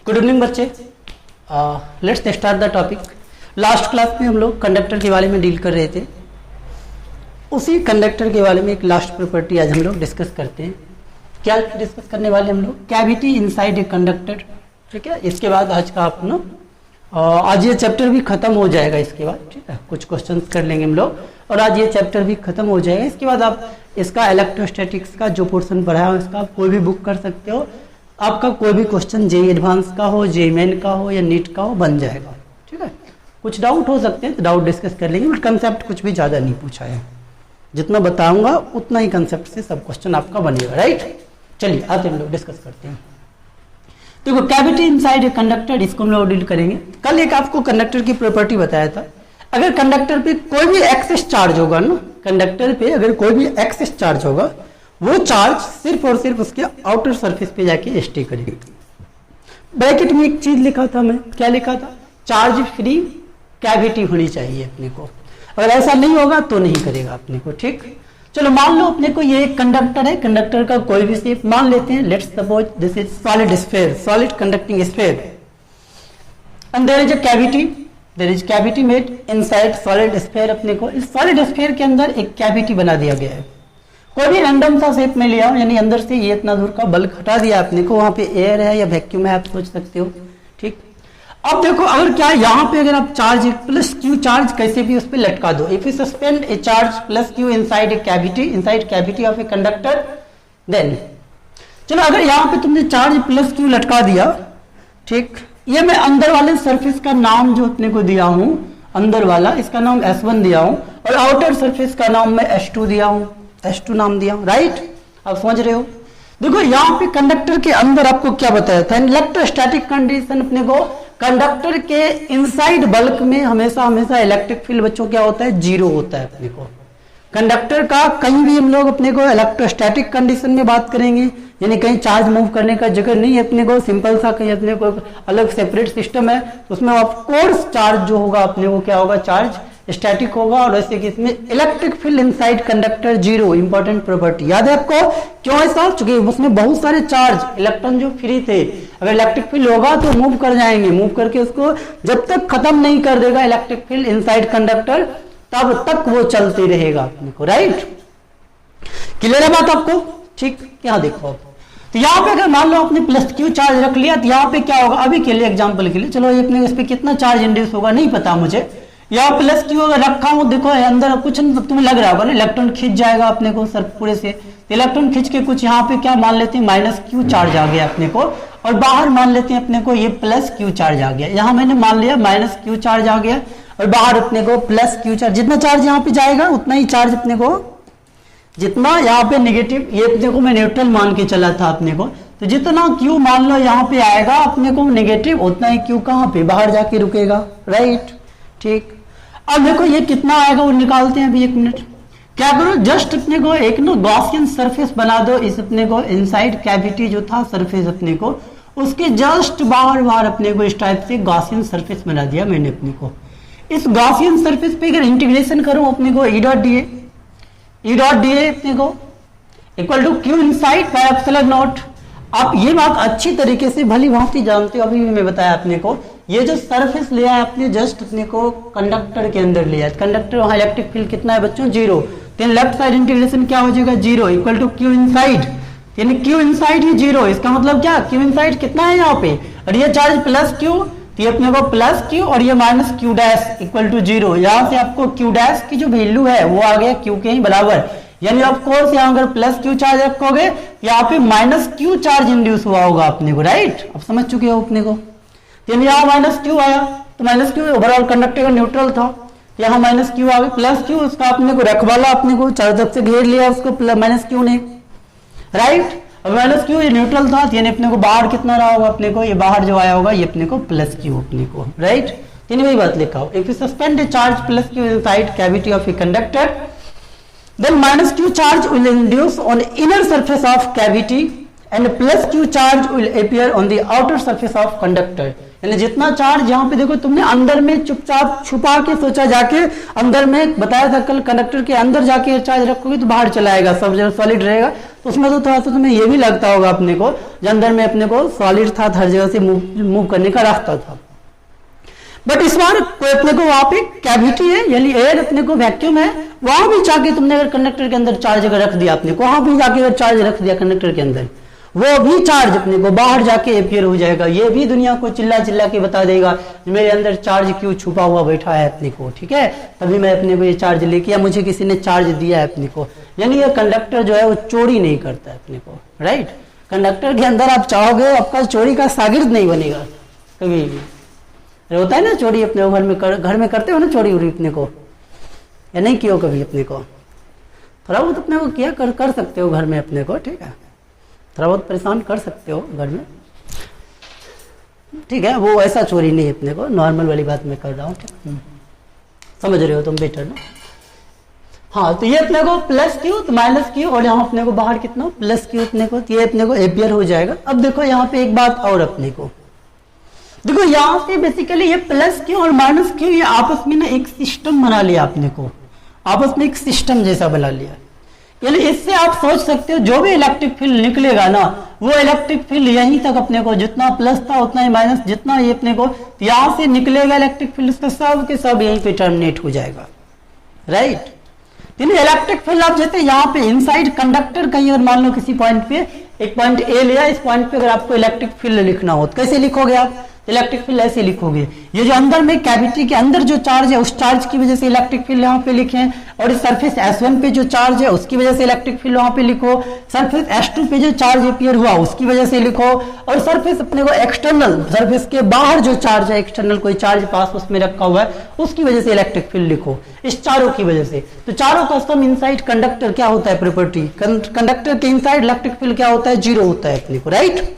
Good evening बच्चे, let's start the topic. Last class में हम लोग कंडक्टर के बारे में डील कर रहे थे। उसी कंडक्टर के बारे में एक लास्ट प्रॉपर्टी आज हम लोग डिस्कस करते हैं। क्या डिस्कस करने वाले हम लोग? Cavity inside a conductor. ठीक है, इसके बाद आज का अपना आज ये चैप्टर भी खत्म हो जाएगा। इसके बाद ठीक है, कुछ क्वेश्चंस कर लेंगे हम लोग और आज ये चैप्टर भी खत्म हो जाएगा। इसके बाद आप इसका इलेक्ट्रोस्टैटिक्स का जो पोर्शन पढ़ा है इसका आप कोई भी बुक कर सकते हो। आपका कोई भी क्वेश्चन जेईई एडवांस का हो, जेईई मेन का हो या नीट का हो, बन जाएगा। ठीक है, कुछ डाउट हो सकते हैं तो डाउट डिस्कस कर लेंगे, बट कंसेप्ट कुछ भी ज़्यादा नहीं पूछा है। जितना बताऊंगा उतना ही कंसेप्ट से सब क्वेश्चन आपका बनेगा। राइट, चलिए आते हम लोग डिस्कस करते हैं। देखो, कैविटी इनसाइड ए कंडक्टर, इसको हम लोग डील करेंगे। कल एक आपको कंडक्टर की प्रॉपर्टी बताया था। अगर कंडक्टर पे कोई भी एक्सेस चार्ज होगा ना, कंडक्टर पे अगर कोई भी एक्सेस चार्ज होगा, वो चार्ज सिर्फ और सिर्फ उसके आउटर सरफेस पे जाके स्टे करेगी। ब्रैकेट में एक चीज लिखा था, मैं क्या लिखा था? चार्ज फ्री कैविटी होनी चाहिए अपने को। अगर ऐसा नहीं होगा तो नहीं करेगा अपने को। ठीक, चलो मान लो अपने को ये एक कंडक्टर है, कंडक्टर का कोई भी शेप मान लेते हैं। Let's suppose this is solid sphere, solid conducting sphere, and there is a cavity, there is cavity made inside solid sphere. अपने को इस सॉलिड स्फीयर के अंदर एक कैविटी बना दिया गया है। कोई भी रैंडम सा शेप में लिया, यानी अंदर से ये इतना दूर का बल्क हटा दिया अपने को, वहां पे एयर है या वैक्यूम है आप सोच सकते हो। ठीक, अब देखो अगर क्या यहाँ पे अगर आप चार्ज प्लस क्यू चार्ज कैसे भी उस पर लटका दो, if you suspend a charge plus Q inside a cavity, inside cavity of a conductor, then चलो अगर यहाँ पे तुमने चार्ज प्लस क्यू लटका दिया, ठीक, ये मैं अंदर वाले सरफेस का नाम जो अपने को दिया हूं, अंदर वाला इसका नाम S1 दिया हूं और आउटर सरफेस का नाम मैं S2 दिया हूं, S2 नाम दिया हूं। राइट, आप समझ रहे हो? देखो यहाँ पे कंडक्टर के अंदर आपको क्या बताया था, इलेक्ट्रोस्टैटिक कंडीशन। अपने को कंडक्टर के इनसाइड बल्क में हमेशा हमेशा इलेक्ट्रिक फील्ड बच्चों क्या होता है? जीरो होता है। अपने को कंडक्टर का कहीं भी हम लोग अपने को इलेक्ट्रोस्टैटिक कंडीशन में बात करेंगे, यानी कहीं चार्ज मूव करने का जगह नहीं है अपने को, सिंपल सा कहीं अपने को अलग सेपरेट सिस्टम है, तो उसमें ऑफ कोर्स चार्ज जो होगा अपने को क्या होगा? चार्ज स्टैटिक होगा। और वैसे कि इसमें electric field inside conductor zero, important property याद है आपको? क्यों ऐसा? क्योंकि उसमें बहुत सारे चार्ज इलेक्ट्रॉन जो फ्री थे, अगर इलेक्ट्रिक फील्ड होगा तो मूव कर जाएंगे, मूव करके उसको जब तक खत्म नहीं कर देगा इलेक्ट्रिक फील्ड इनसाइड कंडक्टर, तब तक वो चलते रहेगा अपने को। राइट, क्लियर है बात आपको? ठीक, यहाँ देखो आप, तो यहाँ पे अगर मान लो आपने प्लस क्यू चार्ज रख लिया तो यहाँ पे क्या होगा? अभी के लिए एग्जांपल के लिए, चलो ये अपने इस पे कितना चार्ज इंड्यूस होगा नहीं पता मुझे। यहाँ प्लस क्यू अगर रखा हूं, देखो अंदर कुछ तुम्हें लग रहा होगा ना, इलेक्ट्रॉन खींच जाएगा अपने को सर पूरे से, इलेक्ट्रॉन खींच के कुछ यहाँ पे क्या मान लेते हैं? माइनस क्यू चार्ज आ गया अपने को, और बाहर मान लेते हैं अपने को ये प्लस क्यू चार्ज आ गया। यहाँ मैंने मान लिया माइनस क्यू चार्ज आ गया और बाहर अपने को प्लस क्यू चार्ज। जितना चार्ज यहाँ पे जाएगा उतना ही चार्ज अपने को, जितना यहाँ पे निगेटिव, ये अपने को मैं न्यूट्रल मान के चला था अपने को, तो जितना क्यू मान लो यहाँ पे आएगा अपने को नेगेटिव, उतना ही क्यू कहाँ पे? बाहर जाके रुकेगा। राइट, ठीक, अब देखो ये कितना आएगा वो निकालते हैं अभी। एक मिनट, क्या करो, जस्ट अपने को एक ना गॉसियन सरफेस बना दो इस अपने को इनसाइड कैविटी जो था सरफेस अपने को, उसके जस्ट बाहर बाहर अपने को इस टाइप से गॉसियन सरफेस बना दिया मैंने अपने को। इस गॉसियन सरफेस पे अगर इंटीग्रेशन करूं अपने को ई डॉट डी ए अपने को equal to Q inside by epsilon naught. आप ये बात अच्छी तरीके से भली भांति जानते हो, अभी मैं बताया अपने को, ये जो सरफेस लिया है आपने जस्ट अपने को कंडक्टर के अंदर लिया है, कंडक्टर वहां इलेक्ट्रिक फील्ड कितना है बच्चों? जीरो। तो लेफ्ट साइड इंटीग्रेशन क्या हो जाएगा? Zero equal to Q inside, यानी क्यू इनसाइड ही जीरो। इसका मतलब क्या? क्यू इनसाइड कितना है यहाँ पे, और ये चार्ज प्लस क्यू, तो ये अपने को प्लस क्यू और ये minus Q dash equal to zero. यहाँ से आपको क्यू डैश की जो वैल्यू है वो आ गया क्यू के ही बराबर, यानी ऑफ कोर्स यहाँ अगर प्लस क्यू चार्ज रखोगे यहाँ पे माइनस क्यू चार्ज इंड्यूस हुआ होगा अपने को। राइट, अब समझ चुके हो अपने को? यानी यहाँ माइनस क्यू आया तो माइनस क्यू ओवरऑल कंडक्टर का न्यूट्रल था, यहाँ माइनस क्यू आ गया, प्लस क्यू उसका अपने को रखवाला अपने को चारों तरफ से घेर लिया उसको माइनस क्यू ने। राइट, अब माइनस क्यू ये न्यूट्रल था, यानी अपने को बाहर कितना रहा होगा अपने को? ये बाहर जो आया होगा ये अपने को प्लस क्यू अपने को। राइट, यानी वही बात लिखा हो, if you suspend a charge plus Q inside cavity of a conductor, then minus q charge will induce on inner surface of cavity and plus q charge will appear on the outer surface of conductor। यानी जितना charge यहाँ पे देखो तुमने अंदर में चुपचाप छुपा के सोचा, जाके अंदर में बताया था कल, कंडक्टर के अंदर जाके चार्ज रखोगे तो बाहर चला आएगा, सब जगह सॉलिड रहेगा, तो उसमें तो थोड़ा सा तुम्हें ये भी लगता होगा अपने को, जो अंदर में अपने को सॉलिड था, हर जगह से मूव करने का रास्ता था। बट इस बार कोई अपने को वहां पे कैविटी है, यानी एयर अपने को वैक्यूम है, वहां भी जाके तुमने अगर कंडक्टर के अंदर चार्ज अगर रख दिया अपने को, वहां भी जाके अगर चार्ज रख दिया कंडक्टर के अंदर, वो भी चार्ज अपने को बाहर जाके अपियर हो जाएगा। ये भी दुनिया को चिल्ला चिल्ला के बता देगा मेरे अंदर चार्ज क्यों छुपा हुआ बैठा है अपने को, ठीक है, तभी मैं अपने को ये चार्ज लेके, या मुझे किसी ने चार्ज दिया है अपने को। यानी ये कंडक्टर जो है वो चोरी नहीं करता है अपने को, राइट। कंडक्टर के अंदर आप चाहोगे आपका चोरी का शागिर्द नहीं बनेगा कभी भी। होता है ना चोरी अपने घर में करते हो ना चोरी उरी अपने को, या नहीं किया कभी अपने को? थोड़ा बहुत अपने को किया कर सकते हो घर में अपने को, ठीक है, थोड़ा बहुत परेशान कर सकते हो घर में, ठीक है, वो ऐसा चोरी नहीं है अपने को, नॉर्मल वाली बात मैं कर रहा हूँ, समझ रहे हो तुम बेटर ना। हाँ, तो ये अपने को प्लस क्यू तो माइनस क्यू, और यहाँ अपने को बाहर कितना प्लस क्यू अपने को, तो ये अपने को एम्पियर हो जाएगा। अब देखो यहाँ पे एक बात और अपने को देखो, यहाँ पे बेसिकली ये प्लस क्यू और माइनस क्यू ये आपस में ना एक सिस्टम बना लिया अपने को, आपस में एक सिस्टम जैसा बना लिया। यानी इससे आप सोच सकते हो जो भी इलेक्ट्रिक फील्ड निकलेगा ना, वो इलेक्ट्रिक फील्ड यहीं तक अपने को, जितना प्लस था उतना ही माइनस, जितना ये अपने को यहाँ से निकलेगा इलेक्ट्रिक फील्ड, उसका सब के सब यहीं पे टर्मिनेट हो जाएगा, राइट। इलेक्ट्रिक फील्ड आप जैसे यहाँ पे इनसाइड कंडक्टर कहीं और मान लो किसी पॉइंट पे, एक पॉइंट ए लिया, इस पॉइंट पे अगर आपको इलेक्ट्रिक फील्ड लिखना हो तो कैसे लिखोगे आप? इलेक्ट्रिक फील्ड ऐसे लिखोगे, ये जो अंदर में कैविटी के अंदर जो चार्ज है उस चार्ज की वजह से इलेक्ट्रिक फील्ड यहाँ पे लिखे, और इस सरफेस S1 पे जो चार्ज है उसकी वजह से इलेक्ट्रिक फील्ड वहां पे लिखो, सरफेस S2 पे जो चार्ज अपीयर हुआ उसकी वजह से लिखो, और सरफेस अपने को एक्सटर्नल, सरफेस के बाहर जो चार्ज है, एक्सटर्नल कोई चार्ज पास उसमें रखा हुआ है उसकी वजह से इलेक्ट्रिक फील्ड लिखो, इस चारों की वजह से। तो चारों का सम इनसाइड कंडक्टर क्या होता है प्रॉपर्टी, कंडक्टर के इनसाइड इलेक्ट्रिक फील्ड क्या होता है? जीरो होता है अपने को, राइट।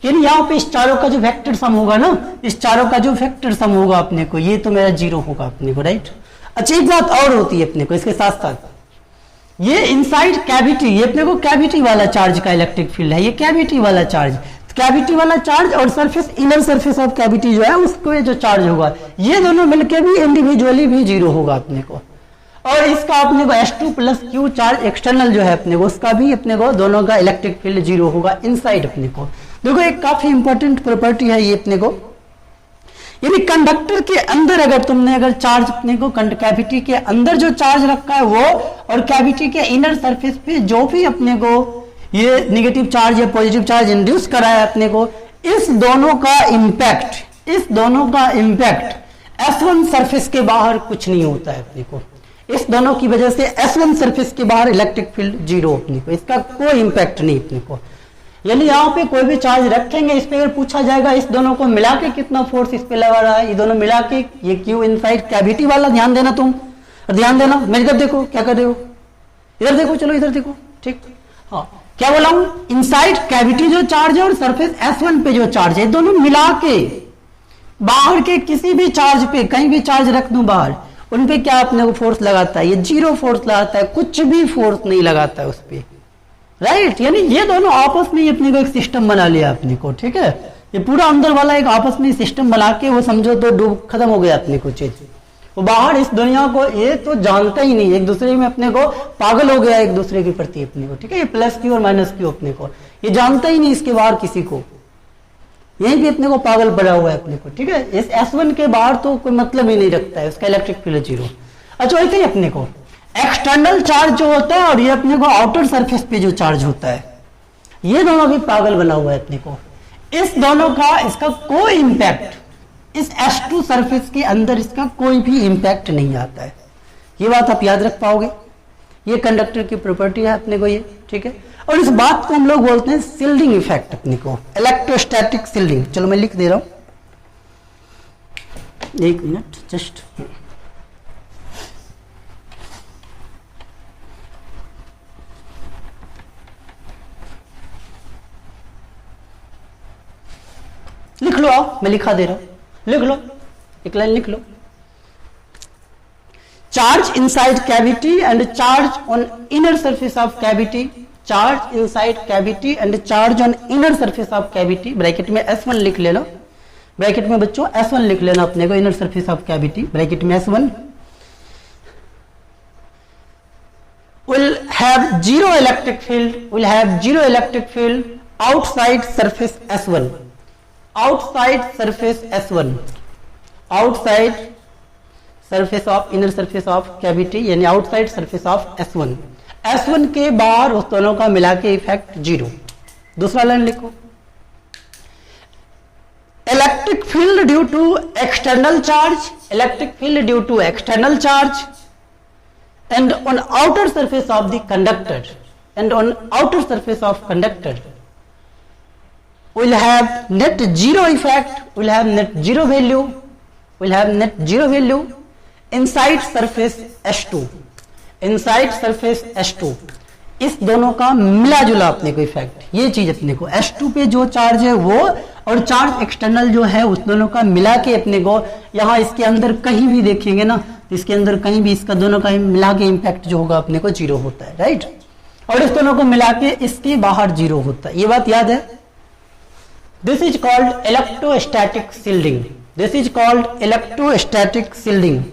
यानी यहाँ पे इस चारों का जो वेक्टर सम होगा ना, इस चारों का जो वेक्टर सम होगा अपने को, ये तो मेरा जीरो होगा अपने को, राइट। अच्छा, एक बात और होती है अपने को इसके साथ साथ, ये इनसाइड कैविटी, ये अपने को कैविटी वाला चार्ज का इलेक्ट्रिक फील्ड है, ये कैविटी वाला चार्ज, कैविटी वाला चार्ज और surface, inner surface of cavity जो है उसको जो चार्ज होगा, ये दोनों मिलकर भी इंडिविजुअली भी जीरो होगा अपने को। और इसका अपने को S2 plus Q charge external जो है अपने को, उसका भी अपने को दोनों का इलेक्ट्रिक फील्ड जीरो होगा इनसाइड अपने को। देखो एक काफी इंपॉर्टेंट प्रॉपर्टी है ये अपने को, यानी कंडक्टर के अंदर अगर तुमने अगर चार्ज अपने को कैविटी के अंदर जो चार्ज रखा है वो, और कैविटी के इनर सरफेस पे जो भी अपने को ये नेगेटिव चार्ज या पॉजिटिव चार्ज इंड्यूस करा है अपने को, इस दोनों का इंपैक्ट S1 सरफेस के बाहर कुछ नहीं होता है अपने को। इस दोनों की वजह से S1 सरफेस के बाहर इलेक्ट्रिक फील्ड जीरो अपने को, इसका कोई इंपैक्ट नहीं अपने को। यानी यहाँ पे कोई भी चार्ज रखेंगे, इस पे अगर पूछा जाएगा इस दोनों को मिला के कितना फोर्स इस पे लगा रहा है, ये दोनों मिला के, ये क्यू इनसाइड कैविटी वाला, ध्यान देना तुम, और ध्यान देना मेरी तरफ देखो क्या कर रहे हो, इधर देखो, चलो इधर देखो, ठीक। हाँ, क्या बोला हूं? इनसाइड कैविटी जो चार्ज है और सरफेस S1 पे जो चार्ज है, दोनों मिला के बाहर के किसी भी चार्ज पे कहीं भी चार्ज रख दूं बाहर, उन पे क्या अपने को फोर्स लगाता है? ये जीरो फोर्स लगाता है, कुछ भी फोर्स नहीं लगाता है उस पे, राइट। यानी ये दोनों आपस में अपने को एक सिस्टम बना लिया अपने को, ठीक है, ये पूरा अंदर वाला एक आपस में सिस्टम बना के वो समझो तो डूब खत्म हो गया अपने को चीज। वो बाहर इस दुनिया को ये तो जानता ही नहीं, एक दूसरे में अपने को पागल हो गया एक दूसरे के प्रति अपने को, ठीक है, ये प्लस क्यू और माइनस क्यू अपने को ये जानता ही नहीं इसके बाहर किसी को, यहीं भी अपने को पागल पड़ा हुआ है अपने को, ठीक है। इस S1 के बाहर तो कोई मतलब ही नहीं रखता है, उसका इलेक्ट्रिक फील्ड जीरो। अच्छा, ऐसे ही अपने को एक्सटर्नल चार्ज जो होता है और ये अपने को आउटर सरफेस पे जो चार्ज होता है, ये दोनों भी पागल बना हुआ है अपने को। इस दोनों का इसका कोई इंपैक्ट इस S2 सरफेस के अंदर इसका कोई भी इंपैक्ट नहीं आता है, ये बात आप याद रख पाओगे। ये कंडक्टर की प्रॉपर्टी है अपने को ये, ठीक है। और इस बात को हम लोग बोलते हैं शिल्डिंग इफेक्ट अपने को, इलेक्ट्रोस्टैटिक शिल्डिंग। चलो मैं लिख दे रहा हूं, एक मिनट जस्ट। लिख लो आप, मैं लिखा दे रहा हूं, लिख लो, एक लाइन लिख लो। Charge inside cavity and charge on inner surface of cavity, charge inside cavity and charge on inner surface of cavity, bracket में S1 लिख लेना, ब्रैकेट में बच्चों S1 लिख लेना अपने को, inner surface of cavity, bracket में S1 will have zero electric field, will have zero electric field outside surface S1, outside surface S1, outside surface of inner surface of cavity, यानी outside surface of S1, S1 के बाहर उस दोनों का मिला के effect zero. दूसरा line लिखो, electric field due to external charge, electric field due to external charge and on outer surface of the conductor, and on outer surface of conductor will have net zero effect, will have net zero value, will have net zero value inside surface S2, inside surface S2, इस दोनों का मिला जुला अपने को effect, ये चीज अपने को S2 पे जो चार्ज है वो और चार्ज एक्सटर्नल जो है उस दोनों का मिला के अपने को यहाँ इसके अंदर कहीं भी देखेंगे ना, इसके अंदर कहीं भी इसका दोनों का मिला के इम्पैक्ट जो होगा अपने को जीरो होता है, राइट। और इस दोनों को मिला के इसके बाहर जीरो होता है, ये बात याद है। This is called electrostatic shielding, this is called electrostatic shielding.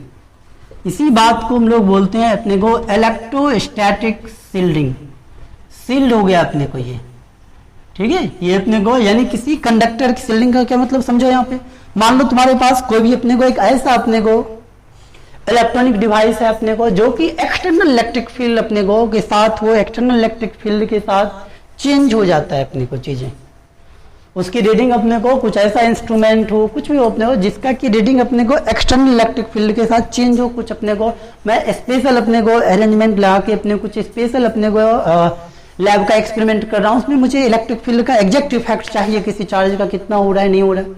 इसी बात को हम लोग बोलते हैं अपने को इलेक्ट्रोस्टैटिक शील्डिंग, शील्ड हो गया अपने को ये, ठीक है। ये अपने को यानी किसी कंडक्टर की शील्डिंग का क्या मतलब समझो। यहाँ पे मान लो तुम्हारे पास कोई भी अपने को एक ऐसा अपने को इलेक्ट्रॉनिक डिवाइस है अपने को जो कि एक्सटर्नल इलेक्ट्रिक फील्ड अपने को के साथ, वो एक्सटर्नल इलेक्ट्रिक फील्ड के साथ चेंज हो जाता है अपने को चीजें, उसकी रीडिंग अपने को कुछ ऐसा इंस्ट्रूमेंट हो, कुछ भी हो अपने को जिसका की रीडिंग अपने को एक्सटर्नल इलेक्ट्रिक फील्ड के साथ चेंज हो, कुछ अपने को मैं स्पेशल अपने को अरेंजमेंट लगा के अपने कुछ स्पेशल अपने को लैब का एक्सपेरिमेंट कर रहा हूँ, उसमें मुझे इलेक्ट्रिक फील्ड का एग्जैक्ट इफेक्ट चाहिए, किसी चार्ज का कितना हो रहा है नहीं हो रहा है।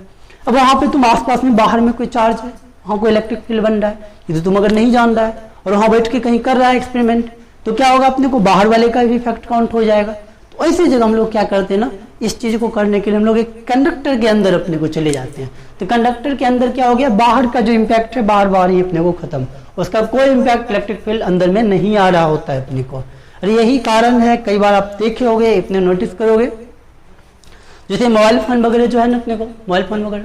अब वहां पे तुम आसपास में बाहर में कोई चार्ज है, वहां कोई इलेक्ट्रिक फील्ड बन रहा है, ये तो तुम अगर नहीं जान रहा है और वहां बैठ के कहीं कर रहा है एक्सपेरिमेंट, तो क्या होगा अपने को बाहर वाले का भी इफेक्ट काउंट हो जाएगा। तो ऐसी जगह हम लोग क्या करते हैं ना, इस चीज को करने के लिए हम लोग एक कंडक्टर के अंदर अपने को चले जाते हैं। तो कंडक्टर के अंदर क्या हो गया, बाहर का जो इम्पैक्ट है बाहर बाहर ही अपने को खत्म, उसका कोई इम्पैक्ट इलेक्ट्रिक फील्ड अंदर में नहीं आ रहा होता है अपने को। और यही कारण है, कई बार आप देखे होंगे, अपने नोटिस करोगे, जैसे मोबाइल फोन वगैरह जो है ना अपने को, मोबाइल फोन वगैरह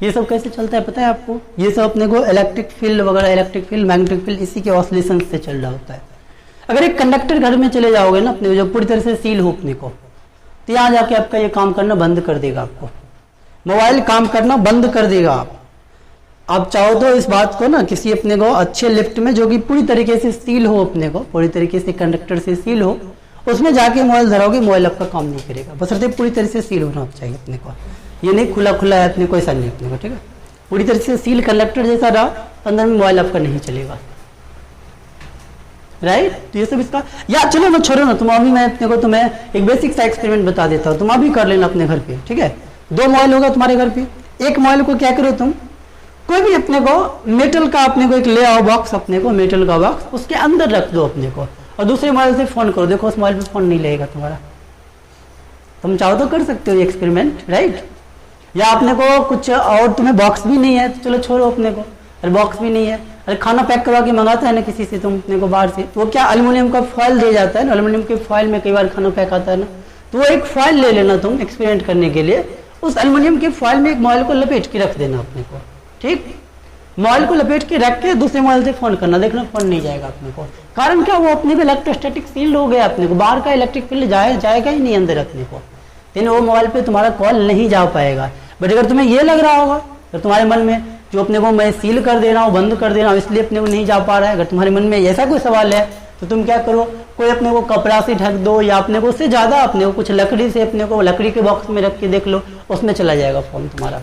ये सब कैसे चलता है पता है आपको, ये सब अपने को इलेक्ट्रिक फील्ड वगैरह, इलेक्ट्रिक फील्ड मैग्नेटिक फील्ड इसी के ऑसिलेशन से चल रहा होता है। अगर एक कंडक्टर घर में चले जाओगे ना अपने जो पूरी तरह से सील हो अपने को, तो यहाँ जाके आपका ये काम करना बंद कर देगा, आपको मोबाइल काम करना बंद कर देगा। आप चाहो तो इस बात को ना किसी अपने को अच्छे लिफ्ट में जो कि पूरी तरीके से सील हो, अपने को पूरी तरीके से कंडक्टर से सील हो, उसमें जाके मोबाइल धराओगे, मोबाइल आपका काम नहीं करेगा, बशर्ते पूरी तरह से सील होना चाहिए अपने को। ये नहीं खुला खुला है अपने को, ऐसा नहीं अपने को, ठीक है। पूरी तरह से सील कंडक्टर जैसा रहा, अंदर में मोबाइल आपका नहीं चलेगा, राइट। तो ये सब इसका, या चलो ना छोड़ो ना, तुम अभी मैं अपने को तुम्हें एक बेसिक सा एक्सपेरिमेंट बता देता हूँ, तुम अभी कर लेना अपने घर पे, ठीक है। दो मोबाइल होगा तुम्हारे घर पे, एक मोबाइल को क्या करो तुम, कोई भी अपने को मेटल का अपने को एक ले आओ बॉक्स, अपने को मेटल का बॉक्स, उसके अंदर रख दो अपने को, और दूसरे मोबाइल से फोन करो, देखो उस मोबाइल पे फोन नहीं लगेगा तुम्हारा। तुम चाहो तो कर सकते हो एक्सपेरिमेंट, राइट। या अपने को कुछ और तुम्हें बॉक्स भी नहीं है तो चलो छोड़ो अपने को, अरे बॉक्स भी नहीं है, अरे खाना पैक करवा के मंगाता है ना किसी से तुम अपने को बाहर से, तो वो क्या एल्युमिनियम का फॉइल दे जाता है ना, एल्युमिनियम के फॉइल में कई बार खाना पैक आता है ना, तो वो एक फॉइल ले लेना तुम एक्सपेरिमेंट करने के लिए, उस एल्युमिनियम के फॉइल में एक मोबाइल को लपेट के रख देना अपने को, ठीक। मोबाइल को लपेट के रख के दूसरे मोबाइल से फोन करना, देखना फोन नहीं जाएगा अपने को। कारण क्या, वो अपने को इलेक्ट्रोस्टैटिक फील्ड हो गया अपने को, बाहर का इलेक्ट्रिक फील्ड जाएगा ही नहीं अंदर अपने को, लेकिन वो मोबाइल पे तुम्हारा कॉल नहीं जा पाएगा। बट अगर तुम्हें ये लग रहा होगा तो तुम्हारे मन में जो अपने को मैं सील कर दे रहा हूँ, बंद कर दे रहा हूँ, इसलिए अपने को नहीं जा पा रहा है, अगर तुम्हारे मन में ऐसा कोई सवाल है तो तुम क्या करो, कोई अपने को कपड़ा से ढक दो, या अपने को उससे ज्यादा अपने को कुछ लकड़ी से अपने को लकड़ी के बॉक्स में रख के देख लो, उसमें चला जाएगा फोन तुम्हारा।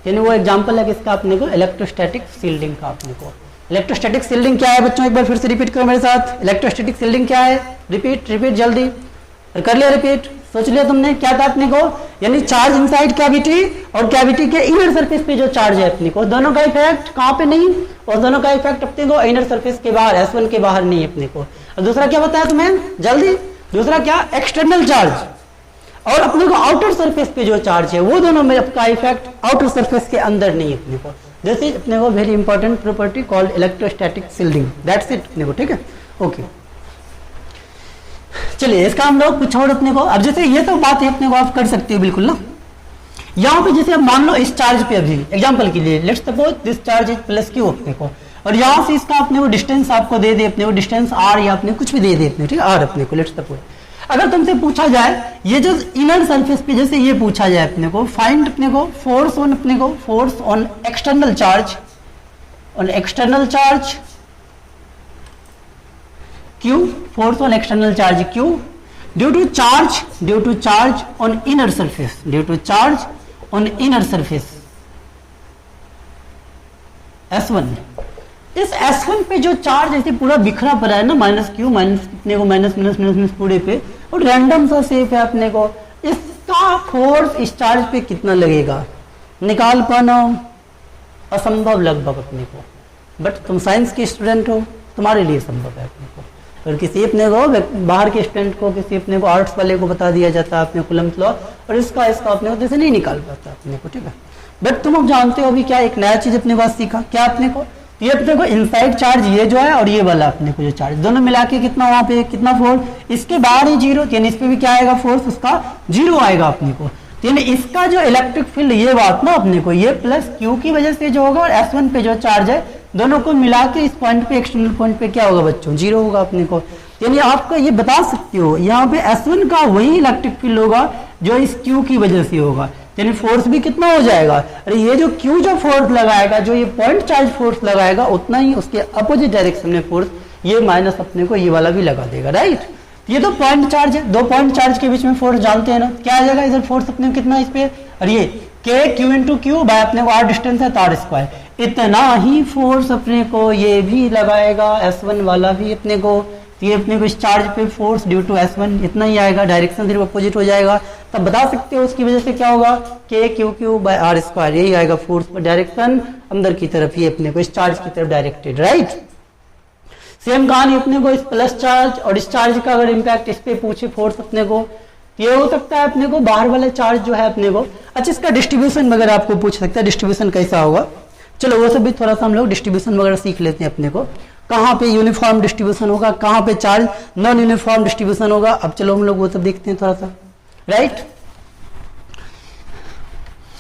यानी वो एग्जाम्पल है किसका, अपने को इलेक्ट्रोस्टैटिक शील्डिंग का। अपने को इलेक्ट्रोस्टैटिक शील्डिंग क्या है बच्चों, एक बार फिर से रिपीट करो मेरे साथ, इलेक्ट्रोस्टैटिक शील्डिंग क्या है, रिपीट जल्दी कर लिया, रिपीट सोच लिया तुमने क्या था अपने को, यानी चार्ज इनसाइड कैविटी और कैविटी के इनर सरफेस पे जो चार्ज है अपने को, दोनों का इफेक्ट कहाँ पे नहीं, और दोनों का इफेक्ट अपने को इनर सरफेस के बाहर, S1 के बाहर नहीं अपने को। और दूसरा क्या बताया तुम्हें जल्दी, दूसरा क्या, एक्सटर्नल चार्ज, और अपने को आउटर सरफेस पे जो चार्ज है वो दोनों में का इफेक्ट आउटर सरफेस के अंदर नहीं अपने को। दिस इज अपने को very important property called electrostatic shielding, that's it अपने को, ठीक है, ओके। चलिए इसका हम लोग कुछ और अपने को, अब जैसे ये तो बात है अपने को आप कर सकते हो बिल्कुल ना, यहाँ पे जैसे अब मान लो इस चार्ज पे, अभी एग्जांपल के लिए let's suppose this charge is plus Q अपने को, और यहाँ से इसका अपने को डिस्टेंस आपको दे दे, अपने को डिस्टेंस आर या अपने कुछ भी दे दे अपने, ठीक है, आर अपने को, लेट्स सपोज अगर तुमसे पूछा जाए ये जो इनर सरफेस पे जैसे ये पूछा जाए अपने को फाइंड अपने को फोर्स ऑन अपने को force on external charge, on external charge Q, force on external charge Q due to charge on inner surface, due to charge on inner surface S1। इस S1 पे जो चार्ज ऐसे पूरा बिखरा पड़ा है ना, माइनस क्यू माइनस अपने को माइनस माइनस माइनस माइनस पूरे पे, और रैंडम सा शेप है अपने को, इसका फोर्स इस चार्ज पे कितना लगेगा निकाल पाना असंभव लगभग अपने को, बट तुम साइंस के स्टूडेंट हो, तुम्हारे लिए संभव है अपने को। और किसी अपने को बाहर के स्टूडेंट को, किसी अपने को आर्ट्स वाले को बता दिया जाता है अपने कुलम्ब लॉ, और इसका अपने को जैसे नहीं निकाल पाता अपने को, ठीक है। बट तुम अब जानते हो अभी क्या एक नया चीज अपने पास सीखा, क्या अपने को ये अपने को इनसाइड चार्ज ये जो है और ये वाला अपने को जो चार्ज दोनों मिला के कितना वहां पे कितना फोर्स, इसके बाहर ही जीरो, यानी इस पे भी क्या आएगा फोर्स, उसका जीरो आएगा अपने को। यानी इसका जो इलेक्ट्रिक फील्ड ये बात ना अपने को ये प्लस क्यू की वजह से जो होगा और S1 पे जो चार्ज है दोनों को मिला के इस पॉइंट पे एक्सटर्नल पॉइंट पे क्या होगा बच्चों, जीरो होगा अपने को। यानी आपको ये बता सकते हो यहाँ पे S1 का वही इलेक्ट्रिक फील्ड होगा जो इस क्यू की वजह से होगा, यानी फोर्स भी कितना हो जाएगा, अरे ये जो क्यू जो फोर्स लगाएगा, जो ये पॉइंट चार्ज फोर्स लगाएगा उतना ही उसके अपोजिट डायरेक्शन में फोर्स ये माइनस अपने को ये वाला भी लगा देगा, राइट। ये तो पॉइंट चार्ज है, दो पॉइंट चार्ज के बीच में फोर्स जानते हैं ना, क्या आ जाएगा इधर फोर्स अपने को कितना इस पे, और ये K Q into Q by अपने को आर डिस्टेंस है तो आर स्क्वायर, इतना ही फोर्स अपने को ये भी लगाएगा S1 वाला भी अपने को, ये अपने को इस चार्ज पे फोर्स ड्यू टू S1 इतना ही आएगा, डायरेक्शन सिर्फ अपोजिट हो जाएगा, तब बता सकते हो उसकी वजह से क्या होगा K Q Q by R square, यही आएगा फोर्स पर डायरेक्शन अंदर की तरफ, ये अपने को इस चार्ज की तरफ डायरेक्टेड, राइट। सेम कहानी अपने को इस प्लस चार्ज और इस चार्ज का अगर इम्पैक्ट इस पे पूछे फोर्स अपने को, ये हो सकता है अपने को बाहर वाले चार्ज जो है अपने को, अच्छा इसका डिस्ट्रीब्यूशन वगैरह आपको पूछ सकता है, डिस्ट्रीब्यूशन कैसा होगा, चलो वो सब भी थोड़ा सा हम लोग डिस्ट्रीब्यूशन वगैरह सीख लेते हैं अपने को, कहाँ पे यूनिफॉर्म डिस्ट्रीब्यूशन होगा, कहाँ पे चार्ज नॉन यूनिफॉर्म डिस्ट्रीब्यूशन होगा, अब चलो हम लोग वो सब देखते हैं थोड़ा सा, राइट।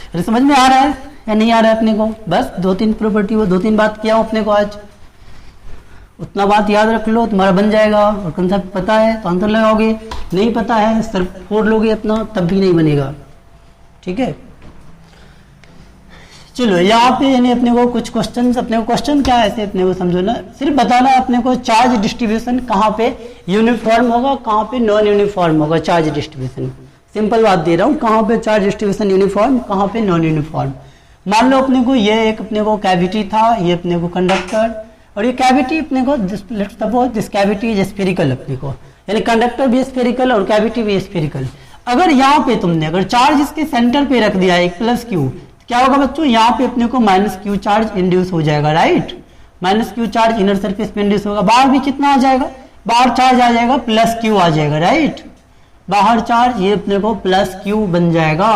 अरे समझ में आ रहा है या नहीं आ रहा है अपने को, बस दो तीन प्रॉपर्टी वो दो तीन बात किया हूं अपने को आज, उतना बात याद रख लो तुम्हारा बन जाएगा, और कंसेप्ट पता है तो आंसर लगाओगे, नहीं पता है सिर्फ फोड़ लोगे अपना तब भी नहीं बनेगा, ठीक है। चलो यहाँ पे यानी अपने को कुछ क्वेश्चंस, अपने को क्वेश्चन क्या है ऐसे अपने को समझो ना, सिर्फ बताना अपने को चार्ज डिस्ट्रीब्यूशन कहाँ पे यूनिफॉर्म होगा कहाँ पे नॉन यूनिफॉर्म होगा, चार्ज डिस्ट्रीब्यूशन सिंपल बात दे रहा हूँ, कहाँ पे चार्ज डिस्ट्रीब्यूशन यूनिफॉर्म कहाँ पे नॉन यूनिफॉर्म। मान लो अपने को ये एक अपने को कैविटी था, ये अपने को कंडक्टर, और ये कैविटी अपने को let's suppose this cavity is spherical अपने को, यानी कंडक्टर भी स्फेरिकल और कैविटी भी स्फेरिकल। अगर यहाँ पे तुमने अगर चार्ज इसके सेंटर पे रख दिया एक प्लस क्यू, क्या होगा बच्चों यहाँ पे अपने को माइनस क्यू चार्ज इंड्यूस हो जाएगा, right, minus Q charge inner surface पे इंड्यूस होगा, बाहर भी कितना आ जाएगा, बाहर चार्ज आ जाएगा प्लस क्यू आ जाएगा, राइट, बाहर चार्ज ये अपने को प्लस क्यू बन जाएगा।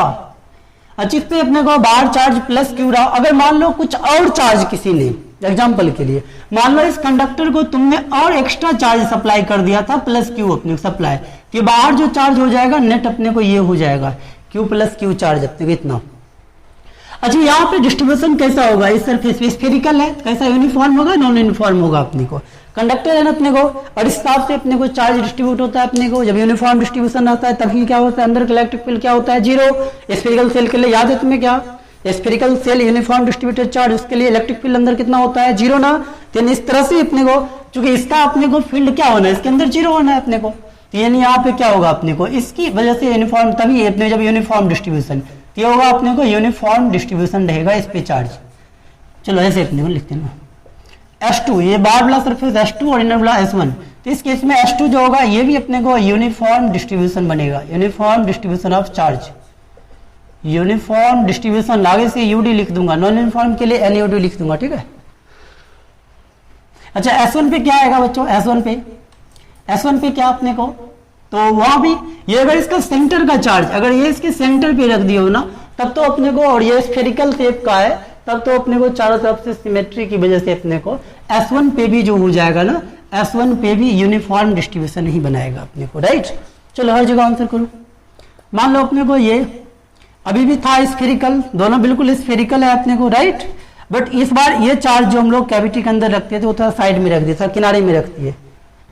अच्छा इस पे अपने को बाहर चार्ज प्लस क्यू रहा, अगर मान लो कुछ और चार्ज किसी ने, एग्जाम्पल के लिए मान लो इस कंडक्टर को तुमने और एक्स्ट्रा चार्ज सप्लाई कर दिया था प्लस क्यू अपने को सप्लाई, तो बाहर जो चार्ज हो जाएगा नेट अपने को ये हो जाएगा क्यू प्लस क्यू चार्ज अपने को इतना। अच्छा यहाँ पे डिस्ट्रीब्यूशन कैसा होगा, इस सरफेस पे स्फेरिकल है, कैसा यूनिफॉर्म होगा नॉन यूनिफॉर्म होगा अपने को, कंडक्टर है ना अपने को, और इस हिसाब से अपने को चार्ज डिस्ट्रीब्यूट होता है अपने को, जब यूनिफॉर्म डिस्ट्रीब्यूशन आता है तभी क्या होता है अंदर का इलेक्ट्रिक फील्ड क्या होता है जीरो। स्फेरिकल सेल के लिए याद है तुम्हें क्या, spherical shell uniform distributed charge, उसके लिए इलेक्ट्रिक फील्ड अंदर कितना होता है जीरो ना, तो इस तरह से अपने को चूंकि इसका अपने को फील्ड क्या होना है इसके अंदर जीरो होना है अपने को, तो यानी यहाँ पे क्या होगा अपने को इसकी वजह से यूनिफॉर्म, तभी अपने जब यूनिफॉर्म डिस्ट्रीब्यूशन ये होगा अपने को यूनिफॉर्म डिस्ट्रीब्यूशन रहेगा इस पे चार्ज। चलो ऐसे अपने को लिखते हैं S2, ये बाहर वाला सरफेस S2 और इनर वाला S1, तो इस केस में S2 जो होगा ये भी अपने को यूनिफॉर्म डिस्ट्रीब्यूशन बनेगा, uniform distribution of charge, uniform distribution आगे से यूडी लिख दूंगा, नॉन यूनिफॉर्म के लिए NUD लिख दूंगा, ठीक है। अच्छा S1 पे क्या आएगा बच्चों, S1 पे क्या अपने को, तो वहां भी ये अगर इसका सेंटर का चार्ज अगर ये इसके सेंटर पे रख दिया हो ना तब तो अपने को, और ये स्फेरिकल शेप का है तब तो अपने को चारों तरफ से सिमेट्री की वजह से अपने को S1 पे भी जो हो जाएगा ना, S1 पे भी यूनिफॉर्म डिस्ट्रीब्यूशन ही बनाएगा अपने को, राइट। चलो हर जगह आंसर करो। मान लो अपने को ये अभी भी था स्फेरिकल, दोनों बिल्कुल स्फेरिकल है अपने को, राइट। बट इस बार ये चार्ज जो हम लोग कैविटी के अंदर रखते थे वो थोड़ा साइड में रख दिया, किनारे में रखती है,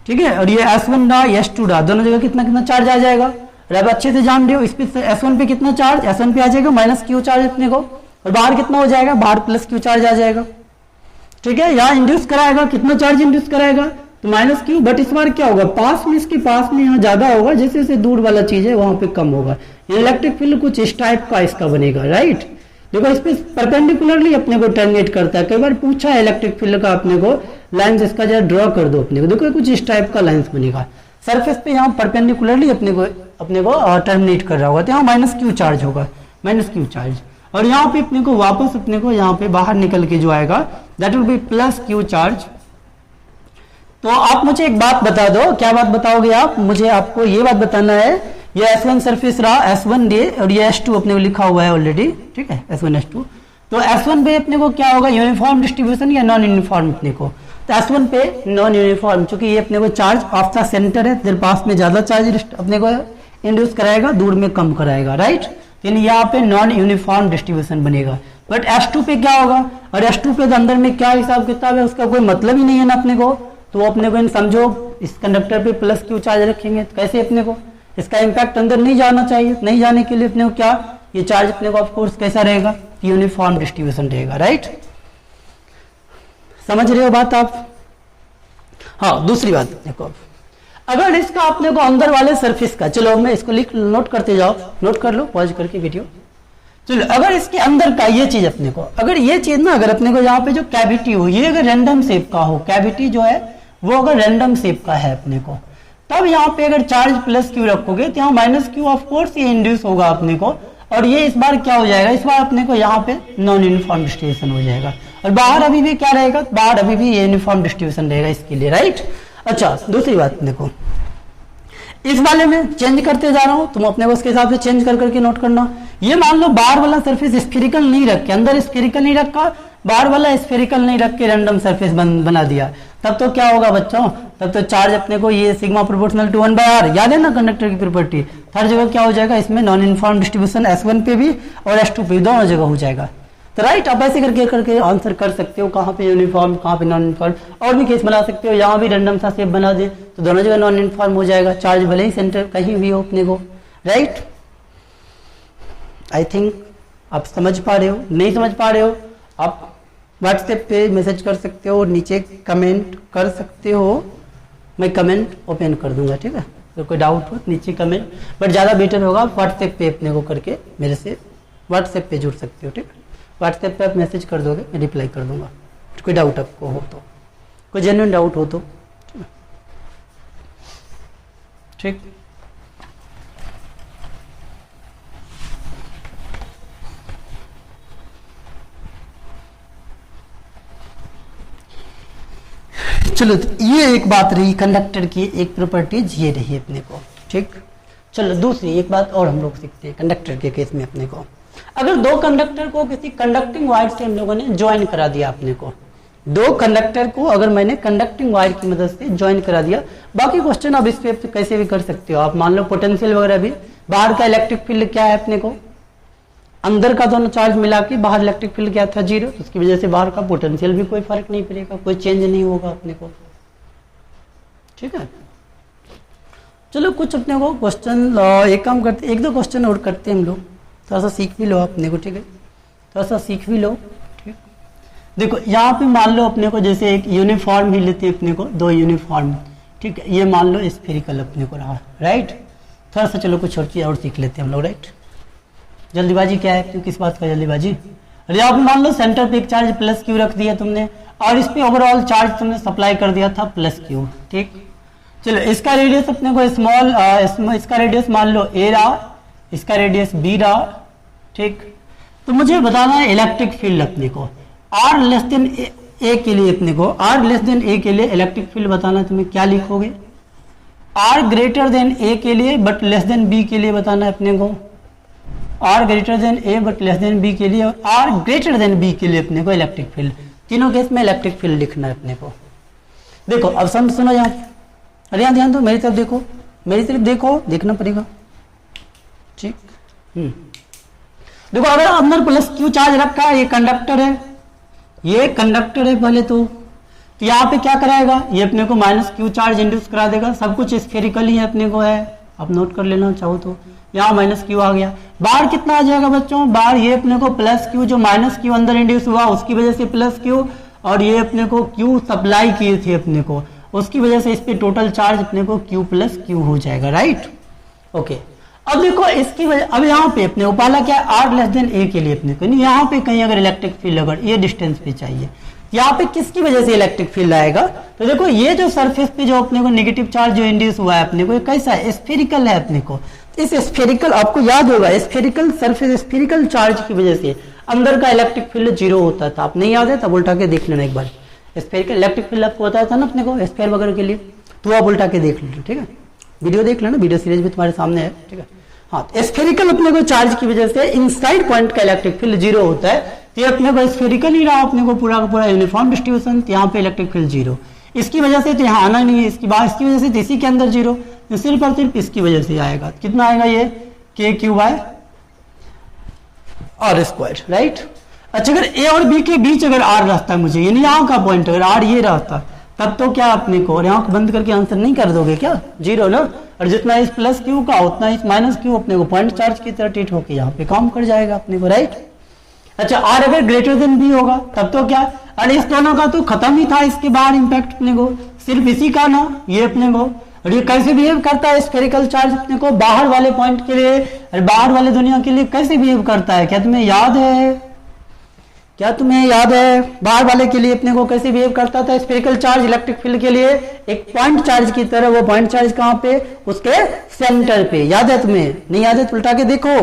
ठीक है। और ये S1 रहा, S2 रहा, दोनों जगह कितना कितना चार्ज आ जाएगा। और अब अच्छे से जान रहे हो, इस पे S1 पे कितना चार्ज, S1 पे आ जाएगा माइनस क्यू चार्ज अपने को, और बाहर कितना हो जाएगा, बाहर प्लस क्यू चार्ज आ जाएगा, ठीक है। यहाँ इंड्यूस कराएगा, कितना चार्ज इंड्यूस कराएगा, तो माइनस क्यू। बट इस बार क्या होगा, पास में, इसके पास में यहाँ ज्यादा होगा, जैसे जैसे दूर वाला चीज है वहां पे कम होगा। इलेक्ट्रिक फील्ड कुछ इस टाइप का इसका बनेगा, राइट। देखो इस पे परपेंडिकुलरली अपने को टर्मिनेट करता है। कई बार पूछा है इलेक्ट्रिक फील्ड का अपने को, लाइंस इसका जरा ड्रॉ कर दो अपने को, देखो कुछ इस टाइप का लाइंस बनेगा। सरफेस पे यहाँ परपेंडिकुलरली अपने को टर्मिनेट कर रहा होगा, तो यहाँ माइनस क्यू चार्ज होगा, माइनस क्यू चार्ज। और यहाँ पे अपने को वापस अपने को यहाँ पे बाहर निकल के जो आएगा that will be plus Q charge. तो आप मुझे एक बात बता दो, क्या बात बताओगे आप मुझे, आपको ये बात बताना है, ये S1 सरफेस रहा, S1 डे, और ये S2 अपने को लिखा हुआ है ऑलरेडी, ठीक है, S1 S2। तो S1 पे अपने को क्या होगा, यूनिफॉर्म डिस्ट्रीब्यूशन या नॉन यूनिफॉर्म अपने को। तो S1 पे नॉन यूनिफॉर्म, चूंकि ये अपने को चार्ज ऑफ द सेंटर है, तेरे पास में ज्यादा चार्ज अपने को इंड्यूस कराएगा, दूर में कम कराएगा, राइट। यानी यहाँ पे नॉन यूनिफॉर्म डिस्ट्रीब्यूशन बनेगा। बट S2 पे क्या होगा, और S2 पे अंदर में क्या हिसाब किताब है, उसका कोई मतलब ही नहीं है ना अपने को। तो अपने को समझो, इस कंडक्टर पे प्लस क्यू चार्ज रखेंगे तो कैसे अपने को इसका इम्पैक्ट अंदर नहीं जाना चाहिए, नहीं जाने के लिए अपने को क्या, ये चार्ज अपने को ऑफ कोर्स कैसा रहेगा, यूनिफॉर्म डिस्ट्रीब्यूशन रहेगा, राइट। समझ रहे हो बात आप। हाँ, दूसरी बात देखो, अगर इसका अपने को अंदर वाले सरफेस का, चलो मैं इसको लिख, नोट करते जाओ, नोट कर लो पॉज करके वीडियो। चलो अगर इसके अंदर का ये चीज अपने को, अगर ये चीज ना, अगर अपने को यहाँ पे जो कैविटी हो, ये अगर रैंडम शेप का हो, कैविटी जो है वो अगर रैंडम शेप का है अपने को, तब यहाँ पे अगर चार्ज प्लस क्यू रखोगे तो यहाँ माइनस क्यू ऑफ कोर्स ये इंड्यूस होगा अपने को। और ये इस बार क्या हो जाएगा, इस बार अपने को यहाँ पे नॉन यूनिफॉर्म डिस्ट्रीब्यूशन हो जाएगा, और बाहर अभी भी क्या रहेगा, बाहर अभी भी यूनिफॉर्म डिस्ट्रीब्यूशन रहेगा इसके लिए, राइट। अच्छा, दूसरी बात देखो, इस वाले में चेंज करते जा रहा हूं, तुम अपने को उसके हिसाब से चेंज कर करके नोट करना। ये मान लो बाहर वाला सरफेस स्फेरिकल नहीं रख के, अंदर स्फेरिकल नहीं रखा, बाहर वाला स्फेरिकल नहीं रख के रैंडम सरफेस बना दिया, तब तो क्या होगा बच्चों, तब तो चार्ज अपने को ये सिग्मा प्रोपोर्शनल टू 1/r, याद है ना कंडक्टर की प्रॉपर्टी। हर जगह क्या हो जाएगा, इसमें नॉन यूनिफॉर्म डिस्ट्रीब्यूशन S1 पे भी और S2 पे दोनों जगह हो जाएगा। तो राइट, आप ऐसे करके करके आंसर कर सकते हो, कहाँ पे यूनिफॉर्म कहाँ पे नॉन यूनिफॉर्म। और भी केस बना सकते हो, यहाँ भी रैंडम सा शेप बना दे तो दोनों जगह नॉन यूनिफॉर्म हो जाएगा, चार्ज भले ही सेंटर कहीं भी हो अपने को, राइट। आई थिंक आप समझ पा रहे हो, नहीं समझ पा रहे हो आप व्हाट्सएप पे मैसेज कर सकते हो, नीचे कमेंट कर सकते हो, मैं कमेंट ओपन कर दूंगा, ठीक है। तो कोई डाउट हो नीचे कमेंट, बट ज़्यादा बेटर होगा व्हाट्सएप पे अपने को करके मेरे से व्हाट्सएप पे जुड़ सकते हो, ठीक है। व्हाट्सएप पे आप मैसेज कर दोगे, मैं रिप्लाई कर दूंगा, कोई डाउट आपको हो तो, कोई जेन्युइन डाउट हो तो, ठीक। चलो, तो ये एक बात रही कंडक्टर की, एक प्रॉपर्टीज ये रही अपने को, ठीक। चलो दूसरी एक बात और हम लोग सीखते हैं कंडक्टर के केस में अपने को। अगर दो कंडक्टर को किसी कंडक्टिंग वायर से हम लोगों ने ज्वाइन करा दिया अपने को, दो कंडक्टर को अगर मैंने कंडक्टिंग वायर की मदद से ज्वाइन करा दिया, बाकी क्वेश्चन आप इस पे कैसे भी कर सकते हो आप। मान लो पोटेंशियल वगैरह भी, बाहर का इलेक्ट्रिक फील्ड क्या है अपने को, अंदर का दोनों चार्ज मिला के बाहर इलेक्ट्रिक फील्ड क्या था, 0, तो उसकी वजह से बाहर का पोटेंशियल भी कोई फर्क नहीं पड़ेगा, कोई चेंज नहीं होगा अपने को, ठीक है। चलो कुछ अपने को क्वेश्चन, एक काम करते, एक दो क्वेश्चन और करते हैं हम लोग, थोड़ा सा सीख भी लो अपने को, ठीक है, थोड़ा सा सीख भी लो, ठीक। देखो यहाँ पे मान लो अपने को जैसे एक यूनिफॉर्म ही लेते हैं अपने को, दो यूनिफॉर्म, ठीक है। ये मान लो स्फेरिकल अपने को रहा, राइट। थोड़ा सा चलो कुछ और चीज और सीख लेते हैं हम लोग, राइट। जल्दीबाजी क्या है, क्यों किस बात का जल्दीबाजी। अरे आप मान लो सेंटर पे एक चार्ज प्लस क्यू रख दिया तुमने, और इस पे ओवरऑल चार्ज तुमने सप्लाई कर दिया था प्लस क्यू, ठीक। चलो इसका रेडियस अपने को स्मॉल, इसका रेडियस मान लो a रहा, इसका रेडियस b रहा, ठीक। तो मुझे बताना है इलेक्ट्रिक फील्ड अपने को r लेस देन a के लिए, अपने को r लेस देन a के लिए इलेक्ट्रिक फील्ड बताना है, तुम्हें क्या लिखोगे, r ग्रेटर देन a के लिए बट लेस देन b के लिए बताना है अपने को, r greater than a but less than b के लिए, और r ग्रेटर देन b के लिए अपने को इलेक्ट्रिक फील्ड, तीनों केस में इलेक्ट्रिक फील्ड लिखना है अपने को। देखो अब सुनो यहाँ, अरे यहाँ ध्यान दो, मेरी तरफ देखो, मेरी तरफ देखो, देखना पड़ेगा, ठीक। देखो अगर अंदर प्लस क्यू चार्ज रखा है, ये कंडक्टर है, ये कंडक्टर है पहले तो यहाँ पे क्या कराएगा, ये अपने को माइनस क्यू चार्ज इंड्यूस करा देगा। सब कुछ स्फेरिकल ही अपने को है, आप नोट कर लेना चाहो तो। यहाँ माइनस क्यू आ गया, बाहर कितना आ जाएगा बच्चों, बाहर ये अपने को प्लस क्यू, जो माइनस क्यू अंदर इंड्यूस हुआ उसकी वजह से प्लस क्यू, और ये अपने को क्यू सप्लाई किए थे अपने को, उसकी वजह से इस पे टोटल चार्ज अपने को क्यू प्लस क्यू हो जाएगा, राइट। ओके, अब देखो इसकी वजह, अब यहाँ पे अपने को पहला क्या है, आर लेस देन ए के लिए अपने को नहीं, यहाँ पे कहीं अगर इलेक्ट्रिक फील्ड अगर ये डिस्टेंस पे चाहिए, यहाँ पे किसकी वजह से इलेक्ट्रिक फील्ड आएगा, तो देखो ये जो सरफेस पे जो अपने को नेगेटिव चार्ज जो इंड्यूस हुआ है अपने को, ये कैसा है, स्फेरिकल है अपने को। इस स्फेरिकल, आपको याद होगा स्फेरिकल सरफेस, स्फेरिकल चार्ज की वजह से अंदर का इलेक्ट्रिक फील्ड जीरो होता था। आप नहीं याद है तब उल्टा के देख लेना एक बार, स्फेरिकल इलेक्ट्रिक फील्ड आपको बताया था ना अपने को स्फेयर वगैरह के लिए, तो आप उल्टा के देख लेना, ठीक है। वीडियो देख लेना, वीडियो सीरीज भी तुम्हारे सामने है, ठीक है। हाँ, स्फेरिकल अपने को चार्ज की वजह से इनसाइड पॉइंट का इलेक्ट्रिक फील्ड जीरो होता है, तो ये अपने को स्फेरिकल ही रहा अपने को पूरा का पूरा यूनिफॉर्म डिस्ट्रीब्यूशन, यहाँ पे इलेक्ट्रिक फील्ड जीरो, इसकी वजह से तो यहाँ आना नहीं है, इसकी वजह से तो इसी के अंदर जीरो, सिर्फ और सिर्फ इसकी वजह से आएगा। कितना आएगा ये, K Q by R square, right. अच्छा, अगर ए और बी के बीच अगर आर रहता है मुझे, यानी यहाँ का पॉइंट अगर आर ये रहता, तब तो क्या अपने को, और यहाँ बंद करके आंसर नहीं कर दोगे क्या, जीरो ना, और जितना इस प्लस क्यू का उतना इस माइनस क्यू अपने को पॉइंट चार्ज की तरह ट्रीट होकर यहाँ पे काम कर जाएगा अपने को, राइट। अच्छा, आर अगर ग्रेटर देन बी होगा तब तो क्या, अरे इस दोनों का तो खत्म ही था, इसके बाहर इंपैक्ट अपने को, सिर्फ इसी का ना ये अपने को, और ये कैसे बिहेव करता है स्फेरिकल चार्ज अपने को बाहर वाले पॉइंट के लिए, और बाहर वाले दुनिया के लिए कैसे बिहेव करता है, क्या तुम्हें याद है, क्या तुम्हें याद है बाहर वाले के लिए अपने को कैसे बिहेव करता था स्फेरिकल चार्ज इलेक्ट्रिक फील्ड के लिए, एक पॉइंट चार्ज की तरह। वो पॉइंट चार्ज कहाँ पे, उसके सेंटर पे, याद है तुम्हें, नहीं याद है तो उल्टा के देखो,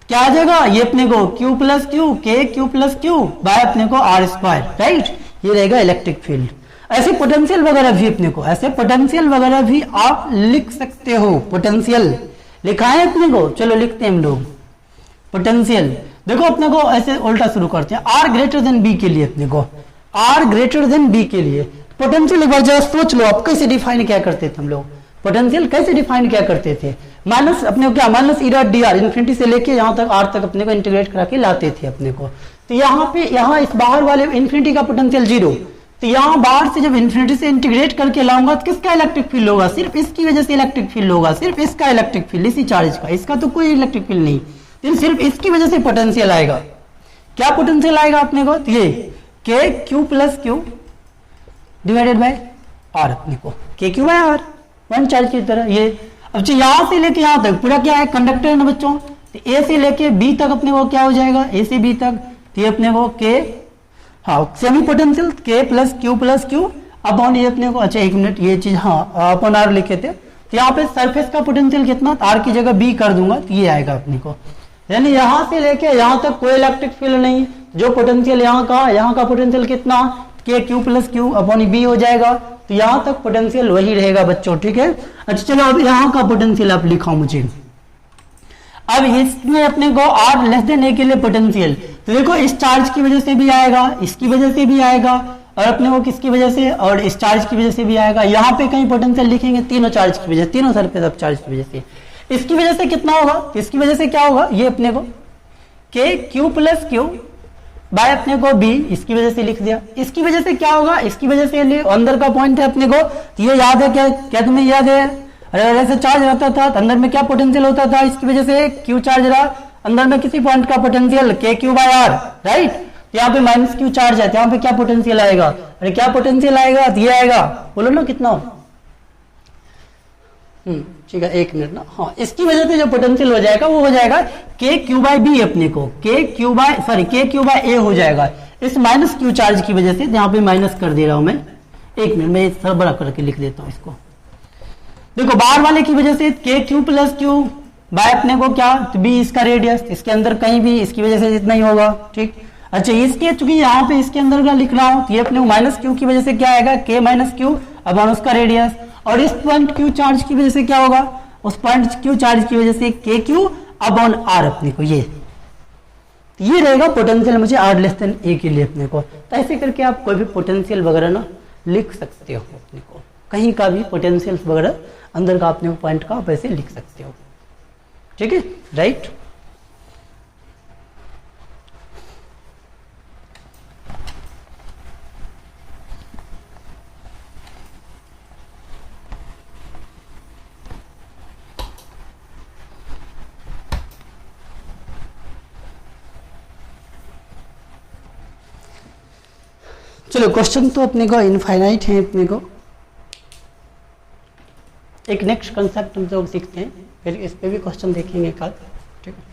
क्या आ जाएगा ये अपने को क्यू प्लस क्यू, के क्यू प्लस क्यू बाय अपने को आर स्क्वायर, राइट। ये रहेगा इलेक्ट्रिक फील्ड। ऐसे पोटेंशियल वगैरह भी अपने को, ऐसे पोटेंशियल वगैरह भी आप लिख सकते हो, पोटेंशियल लिखा है अपने को, चलो लिखते हैं हम लोग पोटेंशियल। देखो अपने को ऐसे उल्टा शुरू करते हैं, आर ग्रेटर देन बी के लिए अपने को, आर ग्रेटर देन बी के लिए पोटेंशियल एक बार जरा सोच लो आप, कैसे डिफाइन क्या करते थे हम लोग, पोटेंशियल कैसे डिफाइन क्या करते थे, माइनस अपने को क्या, minus E dot D R, infinity से लेके यहाँ तक आर तक अपने को इंटीग्रेट करा के लाते थे अपने को। तो यहाँ पे, यहाँ इस बाहर वाले इन्फिनिटी का पोटेंशियल जीरो, तो यहाँ बाहर से जब इन्फिनिटी से इंटीग्रेट करके लाऊंगा तो किसका इलेक्ट्रिक फील्ड होगा, सिर्फ इसकी वजह से इलेक्ट्रिक फील्ड होगा, सिर्फ इसका इलेक्ट्रिक फील्ड, इसी चार्ज का, इसका तो कोई इलेक्ट्रिक फील्ड नहीं, सिर्फ इसकी वजह से पोटेंशियल आएगा। क्या पोटेंशियल आएगा अपने को, ये K Q plus Q divided by R, अपने को K Q by R, one charge की तरह ये। अब यहां से लेके यहां तक पूरा क्या है, कंडक्टर है ना बच्चों, तो ए से लेके बी तक अपने को क्या हो जाएगा, ए से बी तक, तो ये अपने को के, हाँ सेमी पोटेंशियल के प्लस क्यू अपॉन ये अपने को, अच्छा एक मिनट ये चीज, हाँ अपॉन आर लिखे थे, तो यहाँ पे सरफेस का पोटेंशियल कितना, आर की जगह बी कर दूंगा तो ये आएगा अपने को, यानी यहां से लेके यहां तक कोई इलेक्ट्रिक फील्ड नहीं, जो पोटेंशियल यहाँ का पोटेंशियल कितना, K Q plus Q upon B हो जाएगा, तो यहां तक पोटेंशियल वही रहेगा बच्चों, ठीक है। अच्छा चलो अब यहाँ का पोटेंशियल आप लिखाओ मुझे, अब इसमें अपने को आर लेस देन ए के लिए पोटेंशियल, तो देखो इस चार्ज की वजह से भी आएगा, इसकी वजह से भी आएगा, और अपने को किसकी वजह से, और इस चार्ज की वजह से भी आएगा। यहाँ पे कहीं पोटेंशियल लिखेंगे तीनों चार्ज की वजह, तीनों सरफेस ऑफ चार्ज की वजह से। इसकी वजह से कितना होगा, इसकी वजह से क्या होगा, ये अपने को K Q plus Q by अपने को बी, इसकी वजह से लिख दिया। इसकी वजह से क्या होगा, इसकी वजह से अंदर का पॉइंट है अपने को, ये याद है क्या, क्या तुम्हें याद है, अरे ऐसे चार्ज रहता था तो अंदर में क्या पोटेंशियल होता था, इसकी वजह से क्यू चार्ज रहा, अंदर में किसी पॉइंट का पोटेंशियल के क्यू बाय आर, राइट। यहाँ पे माइनस क्यू चार्ज है, यहाँ पे क्या पोटेंशियल आएगा, अरे क्या पोटेंशियल आएगा, ये आएगा, बोलो ना कितना, ठीक है एक मिनट ना, हाँ इसकी वजह से जो पोटेंशियल हो जाएगा वो हो जाएगा के क्यू बाय बी, अपने को के क्यू बाय ए हो जाएगा, इस माइनस क्यू चार्ज की वजह से। यहाँ पे माइनस कर दे रहा हूं मैं, एक मिनट मैं थोड़ा बड़ा करके लिख देता हूं इसको। देखो बाहर वाले की वजह से के क्यू प्लस क्यू बाय अपने को क्या, तो बी इसका रेडियस, इसके अंदर कहीं भी इसकी वजह से जितना ही होगा, ठीक। अच्छा इसके चूंकि यहाँ पे इसके अंदर का लिख रहा हूं, तो ये अपने को माइनस क्यू की वजह से क्या आएगा, के माइनस क्यू अपॉन उसका रेडियस, और इस पॉइंट क्यू चार्ज की वजह से क्या होगा, उस पॉइंट क्यू चार्ज की वजह से के क्यू अपॉन आर अपने को, ये रहेगा पोटेंशियल मुझे आर लेस देन ए के लिए अपने को। तो ऐसे करके आप कोई भी पोटेंशियल वगैरह ना लिख सकते हो अपने को, कहीं का भी पोटेंशियल वगैरह अंदर का अपने पॉइंट का आप ऐसे लिख सकते हो, ठीक है, राइट। चलो क्वेश्चन तो अपने को इनफाइनाइट है अपने को। एक नेक्स्ट कंसेप्ट हम लोग सीखते हैं, फिर इस पे भी क्वेश्चन देखेंगे कल, ठीक है।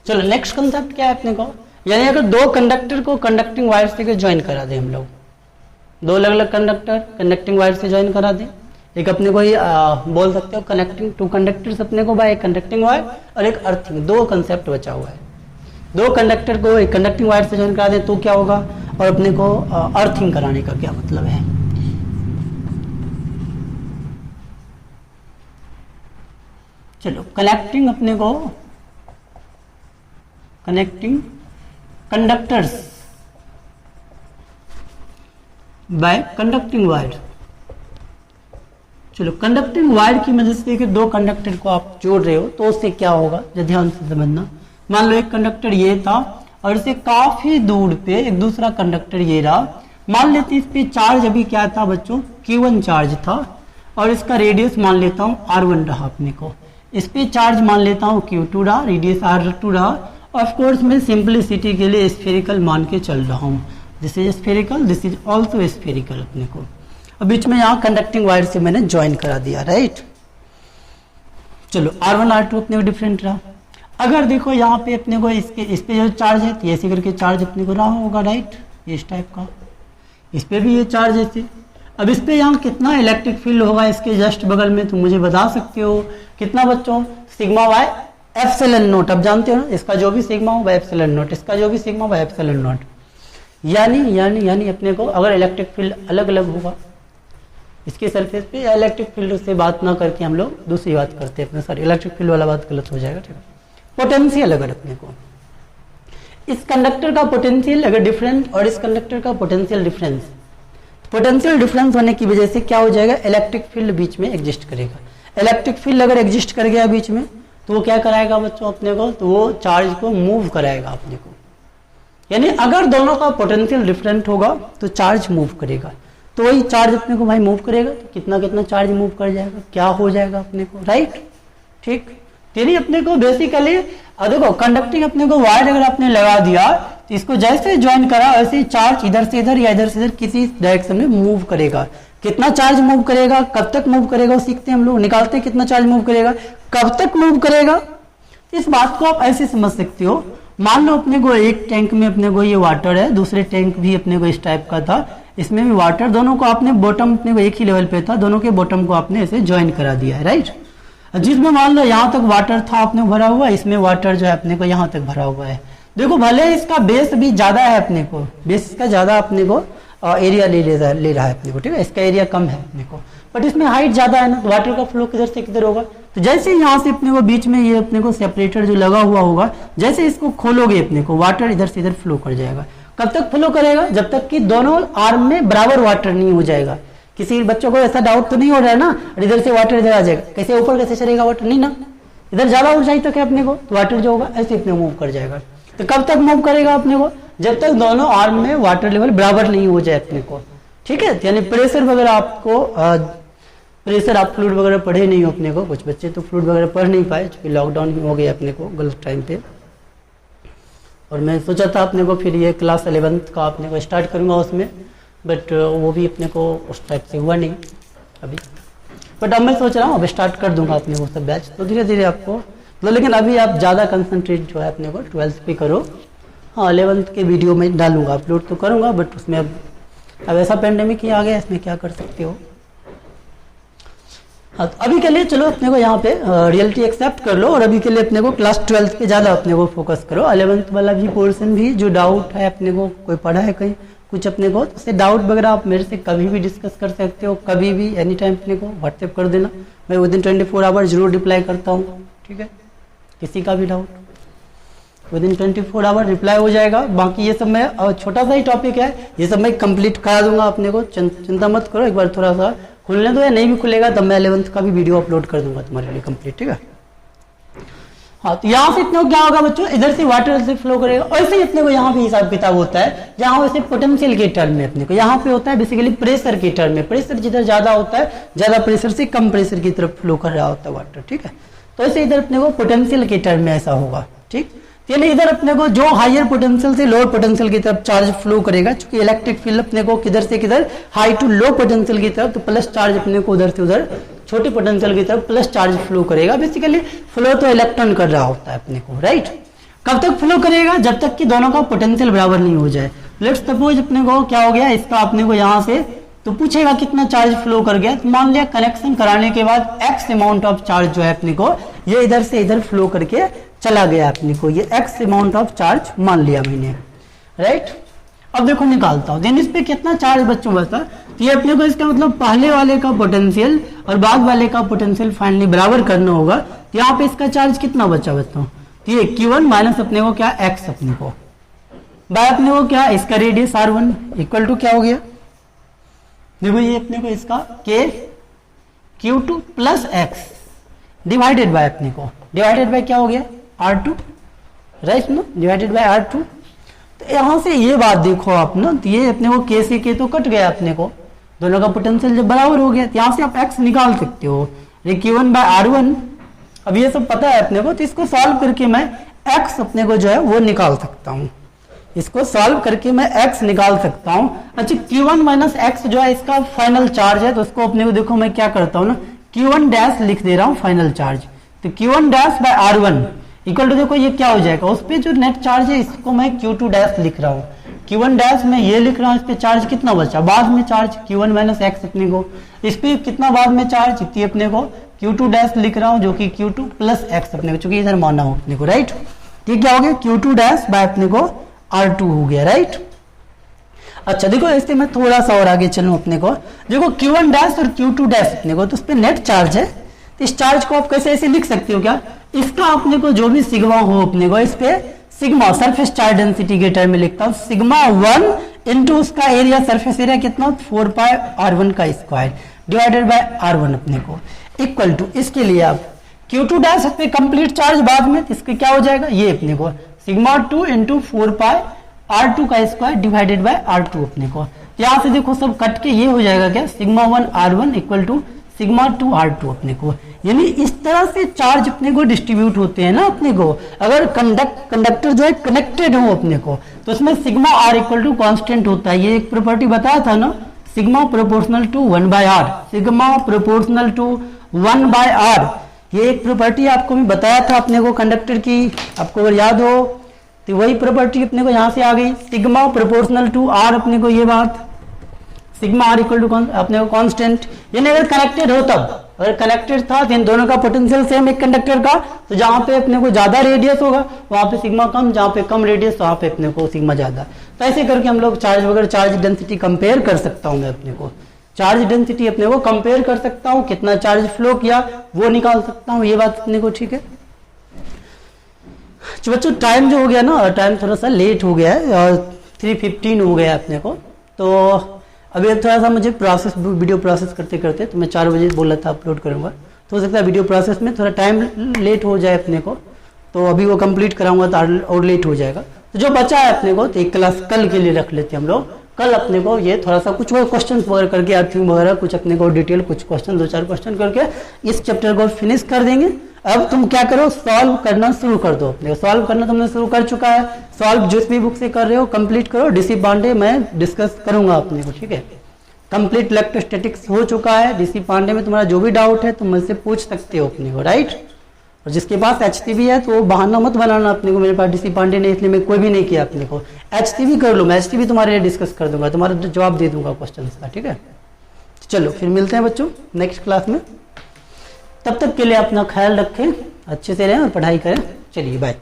चलो नेक्स्ट कंसेप्ट क्या है अपने को, यानी अगर दो कंडक्टर को कंडक्टिंग वायर से ज्वाइन करा दें हम लोग, दो अलग अलग कंडक्टर कंडक्टिंग वायर से ज्वाइन करा दें, एक अपने को बोल सकते हो कनेक्टिंग टू कंडक्टर्स अपने को बाय कंडक्टिंग वायर और एक अर्थिंग, दो कंसेप्ट बचा हुआ है। दो कंडक्टर को एक कंडक्टिंग वायर से ज्वाइन करा दें तो क्या होगा, और अपने को अर्थिंग कराने का क्या मतलब है। चलो कनेक्टिंग अपने को connecting conductors bye conducting wire. चलो कंडक्टिंग वायर की मदद से कि दो कंडक्टर को आप जोड़ रहे हो तो उससे क्या होगा, ध्यान से समझना। मान लो एक कंडक्टर ये था और इसे काफी दूर पे एक दूसरा कंडक्टर ये रहा, मान लेते इस पे चार्ज अभी क्या था बच्चों, Q1 चार्ज था और इसका रेडियस मान लेता हूँ R1 रहा अपने को, इस पे चार्ज मान लेता हूँ Q2 रहा, रेडियस R2 रहा। ऑफ कोर्स मैं सिंपलिसिटी के लिए स्फेरिकल मान के चल रहा हूँ, this is spherical, this is also spherical अपने को। अब बीच में यहाँ कंडक्टिंग वायर से मैंने ज्वाइन करा दिया, राइट। चलो R1 R2 अपने को डिफरेंट रहा। अगर देखो यहाँ पे अपने को इस पे जो चार्ज है तो ऐसे करके चार्ज अपने को रहा होगा, राइट, इस टाइप का, इस पे भी ये चार्ज ऐसे। अब इस पे यहाँ कितना इलेक्ट्रिक फील्ड होगा इसके जस्ट बगल में, तो मुझे बता सकते हो कितना बच्चों, सिग्मा बाय एप्सिलॉन नॉट। अब जानते हो ना, इसका जो भी सिग्मा हो बाय एप्सिलॉन नॉट, इसका जो भी सिग्मा बाय एप्सिलॉन नॉट। यानी अपने को अगर इलेक्ट्रिक फील्ड अलग अलग होगा इसके सरफेस पे, या इलेक्ट्रिक फील्ड से बात ना करके हम लोग दूसरी बात करते हैं अपने, सॉरी इलेक्ट्रिक फील्ड वाला बात गलत हो जाएगा, ठीक है। पोटेंशियल अगर अपने को इस कंडक्टर का पोटेंशियल अगर डिफरेंट और इस कंडक्टर का पोटेंशियल डिफरेंस, पोटेंशियल डिफरेंस होने की वजह से क्या हो जाएगा, इलेक्ट्रिक फील्ड बीच में एग्जिस्ट करेगा। इलेक्ट्रिक फील्ड अगर एग्जिस्ट कर गया बीच में तो वो क्या कराएगा बच्चों अपने को, तो वो चार्ज को मूव कराएगा अपने को। यानी अगर दोनों का पोटेंशियल डिफरेंट होगा तो चार्ज मूव करेगा, तो वही चार्ज अपने को भाई मूव करेगा, तो कितना कितना चार्ज मूव कर जाएगा, क्या हो जाएगा अपने को, राइट, ठीक। यानी अपने को बेसिकली देखो कंडक्टिंग अपने को वायर अगर आपने लगा दिया तो इसको जैसे ज्वाइन करा वैसे चार्ज इधर से इधर या इधर से इधर किसी डायरेक्शन में मूव करेगा। कितना चार्ज मूव करेगा, कब तक मूव करेगा वो सीखते हैं हम लोग, निकालते हैं कितना चार्ज मूव करेगा, कब तक मूव करेगा। इस बात को आप ऐसे समझ सकते हो, मान लो अपने को एक टैंक में अपने को ये वाटर है, दूसरे टैंक भी अपने को इस टाइप का था, इसमें भी वाटर, दोनों को आपने बॉटम अपने को एक ही लेवल पे था, दोनों के बॉटम को आपने ऐसे ज्वाइन करा दिया है, राइट। जिसमें मान लो यहाँ तक वाटर था अपने को भरा हुआ, इसमें वाटर जो है अपने को यहाँ तक भरा हुआ है। देखो भले इसका बेस भी ज्यादा है अपने को, बेस इसका ज्यादा अपने को एरिया ले रहा है अपने को, ठीक है, इसका एरिया कम है अपने को, बट इसमें हाइट ज्यादा है ना, तो वाटर का फ्लो किधर से किधर होगा। तो जैसे यहाँ से अपने को बीच में ये अपने को सेपरेटर जो लगा हुआ होगा, जैसे इसको खोलोगे अपने को वाटर इधर से इधर फ्लो कर जाएगा। कब तक फ्लो करेगा, जब तक कि दोनों आर्म में बराबर वाटर नहीं हो जाएगा। किसी बच्चों को ऐसा डाउट तो नहीं हो रहा है ना, इधर से वाटर इधर आ जाएगा, कैसे ऊपर कैसे चलेगा वाटर, नहीं ना, इधर ज्यादा ऊंचाई तक है अपने को, तो वाटर जो होगा ऐसे अपने मूव कर जाएगा। तो कब तक मूव करेगा अपने को, जब तक दोनों आर्म में वाटर लेवल बराबर नहीं हो जाए अपने को, ठीक है। यानी प्रेशर वगैरह आपको प्रेशर आप फ्लूइड वगैरह पढ़े नहीं हो अपने को, कुछ बच्चे तो फ्लूइड वगैरह पढ़ नहीं पाए क्योंकि लॉकडाउन हो गया अपने को गलत टाइम पे, और मैं सोचा था अपने को फिर ये क्लास 11th का अपने को स्टार्ट करूंगा उसमें, बट वो भी अपने को उस टाइप से हुआ नहीं अभी, बट अब मैं सोच रहा हूँ अब स्टार्ट कर दूंगा अपने को सब बैच, तो धीरे धीरे आपको तो, लेकिन अभी आप ज़्यादा कंसंट्रेट जो है अपने को 12th पे करो। हाँ 11th के वीडियो में डालूंगा, अपलोड तो करूंगा, बट उसमें अब ऐसा पेंडेमिक ही आ गया, इसमें क्या कर सकते हो। हाँ तो अभी के लिए चलो अपने को यहाँ पे रियलिटी एक्सेप्ट कर लो, और अभी के लिए अपने को क्लास 12th पे ज़्यादा अपने को फोकस करो। 11th वाला भी पोर्शन भी जो डाउट है अपने को, कोई पढ़ा है कहीं कुछ अपने को, तो डाउट वगैरह आप मेरे से कभी भी डिस्कस कर सकते हो, कभी भी एनी टाइम अपने को व्हाट्सएप कर देना, मैं विदिन 24 आवर जरूर रिप्लाई करता हूँ, ठीक है। किसी का भी डाउट विदिन 24 आवर रिप्लाई हो जाएगा। बाकी ये सब मैं छोटा सा ही टॉपिक है, ये सब मैं कंप्लीट करा दूंगा अपने को, चिंता मत करो, एक बार थोड़ा सा खुलने दो, या नहीं भी खुलेगा तब मैं 11th का भी वीडियो अपलोड कर दूंगा तुम्हारे लिए कंप्लीट, ठीक है। हाँ तो यहाँ से इतने क्या होगा बच्चों, इधर से वाटर से फ्लो करेगा, और ऐसे ही अपने को यहाँ पे हिसाब किताब होता है, जहाँ वैसे पोटेंशियल के टर्म में अपने को यहाँ पे होता है बेसिकली प्रेशर के टर्म में, प्रेशर जिधर ज्यादा होता है, ज्यादा प्रेशर से कम प्रेशर की तरफ फ्लो कर रहा होता है वाटर, ठीक है। तो ऐसे इधर अपने को पोटेंशियल के टर्म में ऐसा होगा, ठीक। यानी इधर अपने को जो हायर पोटेंशियल से लोअर पोटेंशियल की तरफ चार्ज फ्लो करेगा, क्योंकि इलेक्ट्रिक फील्ड अपने को किधर से किधर हाई टू लो पोटेंशियल की तरफ, तो प्लस चार्ज अपने को उधर से उधर छोटी पोटेंशियल की तरफ प्लस चार्ज फ्लो करेगा। बेसिकली फ्लो तो इलेक्ट्रॉन कर रहा होता है अपने को, राइट। कब तक फ्लो करेगा? जब तक कि दोनों का पोटेंशियल बराबर नहीं हो जाए। लेट्स सपोज अपने को क्या हो गया, इसका अपने को यहाँ से तो पूछेगा कितना चार्ज फ्लो कर गया, तो मान लिया कनेक्शन कराने के बाद एक्स अमाउंट ऑफ चार्ज जो है अपने को ये इधर से इधर फ्लो करके चला गया अपने को, ये एक्स अमाउंट ऑफ चार्ज मान लिया मैंने, राइट। अब देखो निकालता हूँ, देन इस पे कितना चार्ज बच्चों बचता, तो ये अपने को इसका मतलब पहले वाले का पोटेंशियल और बाद वाले का पोटेंशियल फाइनली बराबर करना होगा। तो यहाँ पे इसका चार्ज कितना बचा बच्चों, तो ये Q1 माइनस अपने को क्या x अपने को बाय अपने को क्या इसका रेडियस R1 इक्वल टू क्या हो गया, देखो ये अपने को इसका K Q2 plus x divided by अपने को डिवाइडेड बाय क्या हो गया R2, राइट ना, डिवाइडेड बाय R2। तो यहां से ये बात देखो आप ना, तो ये अपने को K से K तो कट गया अपने को, दोनों का पोटेंशियल जब बराबर हो गया, तो यहां से आप x निकाल सकते हो, ये Q1 बाय R1। अब ये सब पता है अपने को, तो इसको सॉल्व करके मैं x अपने को जो है वो निकाल सकता हूँ, इसको सॉल्व करके मैं x निकाल सकता हूँ। अच्छा Q1 माइनस x जो है इसका फाइनल चार्ज है, तो उसको अपने को देखो मैं क्या करता हूँ ना, Q1 डैश लिख दे रहा हूँ फाइनल चार्ज, तो Q1 dash by R1 equal to देखो ये क्या हो जाएगा, उस पे जो नेट चार्ज है इसको मैं Q2 डैश लिख रहा हूँ, Q1 डैश में ये लिख रहा हूँ, इस पे चार्ज कितना बचा बाद में चार्ज Q1 माइनस x अपने को, इस पे कितना बाद में चार्ज इतनी अपने को Q2 डैश लिख रहा हूँ जो कि Q2 प्लस x अपने को, चूंकि इधर माना हो अपने को, राइट। ये क्या हो गया Q2 डैश बाय अपने को R2 हो गया, राइट। अच्छा देखो इससे मैं थोड़ा सा और आगे चलूं अपने को, देखो Q1 डैश और Q2 डैश अपने को, तो उस पे नेट चार्ज है, तो इस चार्ज को आप कैसे ऐसे लिख सकते हो क्या, इसका अपने को जो भी सिग्मा हो अपने को, इस पे सिग्मा सरफेस चार्ज डेंसिटी के टर्म में लिखता हूँ, सिग्मा 1 इंटू उसका एरिया सरफेस एरिया कितना 4 पाई R1 का स्क्वायर डिवाइडेड बाय R1 अपने को इक्वल टू, इसके लिए आप Q2 डैश इस पे कंप्लीट चार्ज बाद में, इसके क्या हो जाएगा ये अपने को सिग्मा 2 इंटू 4 पाई R2 का स्क्वायर डिवाइडेड बाय R2 अपने को। यहाँ से देखो सब कट के ये हो जाएगा क्या sigma 1 R1 equal to sigma 2 R2 अपने को। यानी इस तरह से चार्ज अपने को डिस्ट्रीब्यूट होते हैं ना अपने को, अगर कंडक्टर जो है कनेक्टेड हो अपने को, तो उसमें sigma R equal to constant होता है, ये एक प्रॉपर्टी बताया था ना, sigma proportional to 1 by R, sigma proportional to 1 by R, ये एक प्रॉपर्टी आपको मैं बताया था अपने को कंडक्टर की, आपको अगर याद हो तो वही प्रॉपर्टी अपने को यहाँ से आ गई, सिग्मा प्रोपोर्शनल टू R अपने को, ये बात सिग्मा R इक्वल टू अपने को कांस्टेंट, यानी अगर कनेक्टेड हो तब, अगर कनेक्टेड था तो इन दोनों का पोटेंशियल सेम एक कंडक्टर का, तो जहाँ पे अपने को ज्यादा रेडियस होगा वहाँ पे सिग्मा कम, जहाँ पे कम रेडियस वहाँ पे अपने को सिग्मा ज्यादा। तो ऐसे करके हम लोग चार्ज वगैरह चार्ज डेंसिटी कंपेयर कर सकता हूँ मैं अपने को, चार्ज डेंसिटी अपने को कंपेयर कर सकता हूँ, कितना चार्ज फ्लो किया वो निकाल सकता हूँ, ये बात अपने को ठीक है। बच्चों टाइम जो हो गया ना, टाइम थोड़ा सा लेट हो गया है और 3:15 हो गया अपने को, तो अभी थोड़ा सा मुझे प्रोसेस वीडियो प्रोसेस करते करते, तो मैं 4 बजे बोला था अपलोड करूंगा, तो हो सकता है वीडियो प्रोसेस में थोड़ा टाइम लेट हो जाए अपने को, तो अभी वो कंप्लीट कराऊंगा तो और लेट हो जाएगा। तो जो बचा है अपने को तो एक क्लास कल के लिए रख लेते हैं हम लोग, कल अपने को ये थोड़ा सा कुछ क्वेश्चन वगैरह करके अर्थिंग वगैरह कुछ अपने को डिटेल कुछ क्वेश्चन 2-4 क्वेश्चन करके इस चैप्टर को फिनिश कर देंगे। अब तुम क्या करो, सॉल्व करना शुरू कर दो अपने को, सॉल्व करना तुमने शुरू कर चुका है, सॉल्व जिस भी बुक से कर रहे हो कंप्लीट करो, डीसी पांडे मैं डिस्कस करूंगा अपने को, ठीक है। कंप्लीट इलेक्ट्रोस्टैटिक्स हो चुका है, डीसी पांडे में तुम्हारा जो भी डाउट है तुम मुझसे पूछ सकते हो अपने को, राइट। और जिसके पास HTB है तो वो बहाना मत बनाना अपने को, मेरे पास डीसी पांडे ने इसलिए मैं कोई भी नहीं किया अपने को, HTB कर लो, मैं HTB तुम्हारे लिए डिस्कस कर दूंगा, तुम्हारा जवाब दे दूंगा क्वेश्चन का, ठीक है। चलो फिर मिलते हैं बच्चों नेक्स्ट क्लास में, तब तक के लिए अपना ख्याल रखें, अच्छे से रहें और पढ़ाई करें, चलिए बाय।